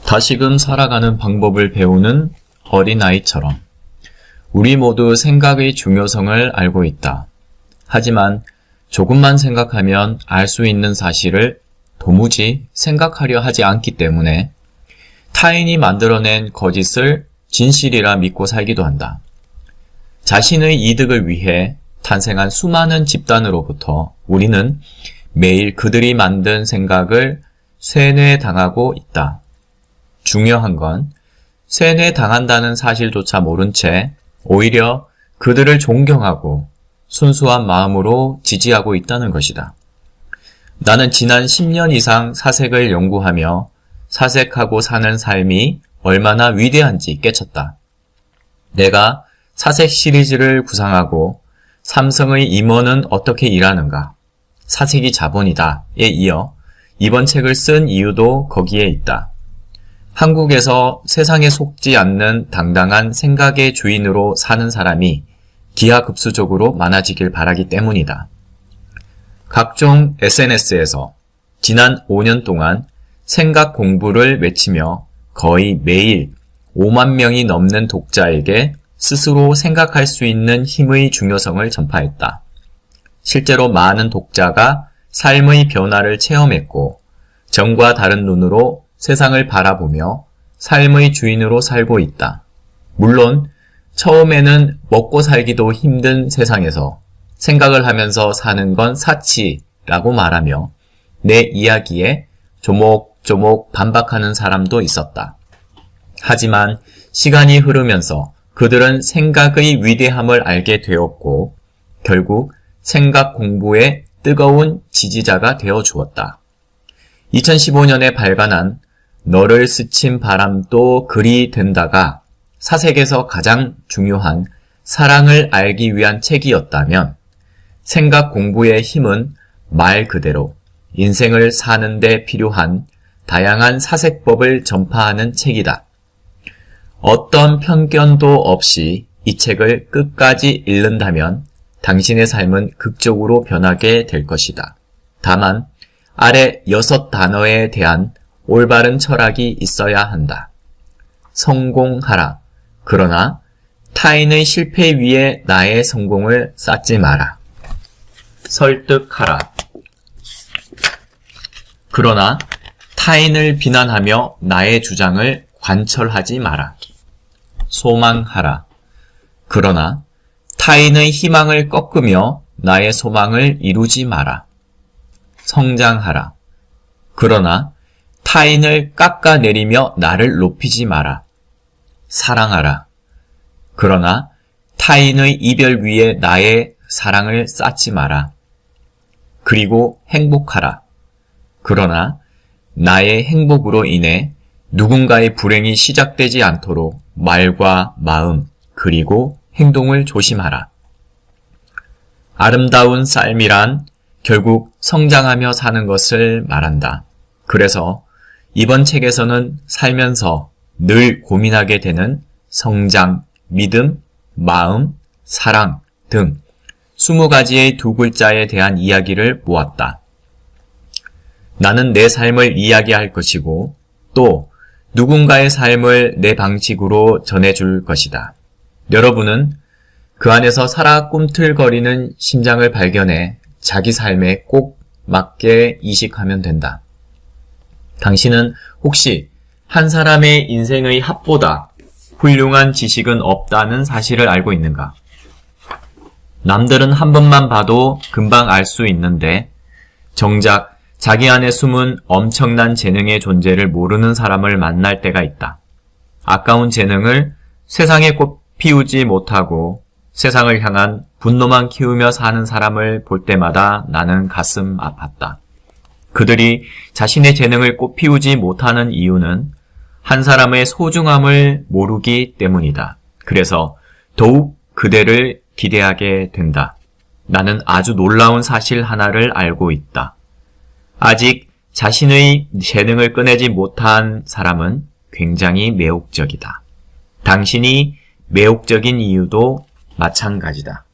다시금 살아가는 방법을 배우는 어린아이처럼 우리 모두 생각의 중요성을 알고 있다. 하지만 조금만 생각하면 알 수 있는 사실을 도무지 생각하려 하지 않기 때문에 타인이 만들어낸 거짓을 진실이라 믿고 살기도 한다. 자신의 이득을 위해 탄생한 수많은 집단으로부터 우리는 매일 그들이 만든 생각을 쇠뇌당하고 있다. 중요한 건 쇠뇌당한다는 사실조차 모른 채 오히려 그들을 존경하고 순수한 마음으로 지지하고 있다는 것이다. 나는 지난 10년 이상 사색을 연구하며 사색하고 사는 삶이 얼마나 위대한지 깨쳤다. 내가 사색 시리즈를 구상하고 삼성의 임원은 어떻게 일하는가, 사색이 자본이다에 이어 이번 책을 쓴 이유도 거기에 있다. 한국에서 세상에 속지 않는 당당한 생각의 주인으로 사는 사람이 기하급수적으로 많아지길 바라기 때문이다. 각종 SNS에서 지난 5년 동안 생각 공부를 외치며 거의 매일 5만 명이 넘는 독자에게 스스로 생각할 수 있는 힘의 중요성을 전파했다. 실제로 많은 독자가 삶의 변화를 체험했고 전과 다른 눈으로 세상을 바라보며 삶의 주인으로 살고 있다. 물론 처음에는 먹고 살기도 힘든 세상에서 생각을 하면서 사는 건 사치라고 말하며 내 이야기에 조목조목 반박하는 사람도 있었다. 하지만 시간이 흐르면서 그들은 생각의 위대함을 알게 되었고 결국 생각 공부의 뜨거운 지지자가 되어 주었다. 2015년에 발간한 너를 스친 바람도 그리 된다가 사색에서 가장 중요한 사랑을 알기 위한 책이었다면 생각 공부의 힘은 말 그대로 인생을 사는 데 필요한 다양한 사색법을 전파하는 책이다. 어떤 편견도 없이 이 책을 끝까지 읽는다면 당신의 삶은 극적으로 변하게 될 것이다. 다만 아래 6단어에 대한 올바른 철학이 있어야 한다. 성공하라. 그러나 타인의 실패 위에 나의 성공을 쌓지 마라. 설득하라. 그러나 타인을 비난하며 나의 주장을 관철하지 마라. 소망하라. 그러나 타인의 희망을 꺾으며 나의 소망을 이루지 마라. 성장하라. 그러나 타인을 깎아내리며 나를 높이지 마라. 사랑하라. 그러나 타인의 이별 위에 나의 사랑을 쌓지 마라. 그리고 행복하라. 그러나 나의 행복으로 인해 누군가의 불행이 시작되지 않도록 말과 마음 그리고 행동을 조심하라. 아름다운 삶이란 결국 성장하며 사는 것을 말한다. 그래서 이번 책에서는 살면서 늘 고민하게 되는 성장, 믿음, 마음, 사랑 등 20가지의 두 글자에 대한 이야기를 모았다. 나는 내 삶을 이야기할 것이고 또 누군가의 삶을 내 방식으로 전해줄 것이다. 여러분은 그 안에서 살아 꿈틀거리는 심장을 발견해 자기 삶에 꼭 맞게 이식하면 된다. 당신은 혹시 한 사람의 인생의 합보다 훌륭한 지식은 없다는 사실을 알고 있는가? 남들은 한 번만 봐도 금방 알 수 있는데 정작 자기 안에 숨은 엄청난 재능의 존재를 모르는 사람을 만날 때가 있다. 아까운 재능을 세상에 꽃 피우지 못하고 세상을 향한 분노만 키우며 사는 사람을 볼 때마다 나는 가슴 아팠다. 그들이 자신의 재능을 꽃피우지 못하는 이유는 한 사람의 소중함을 모르기 때문이다. 그래서 더욱 그대를 기대하게 된다. 나는 아주 놀라운 사실 하나를 알고 있다. 아직 자신의 재능을 꺼내지 못한 사람은 굉장히 매혹적이다. 당신이 매혹적인 이유도 마찬가지다.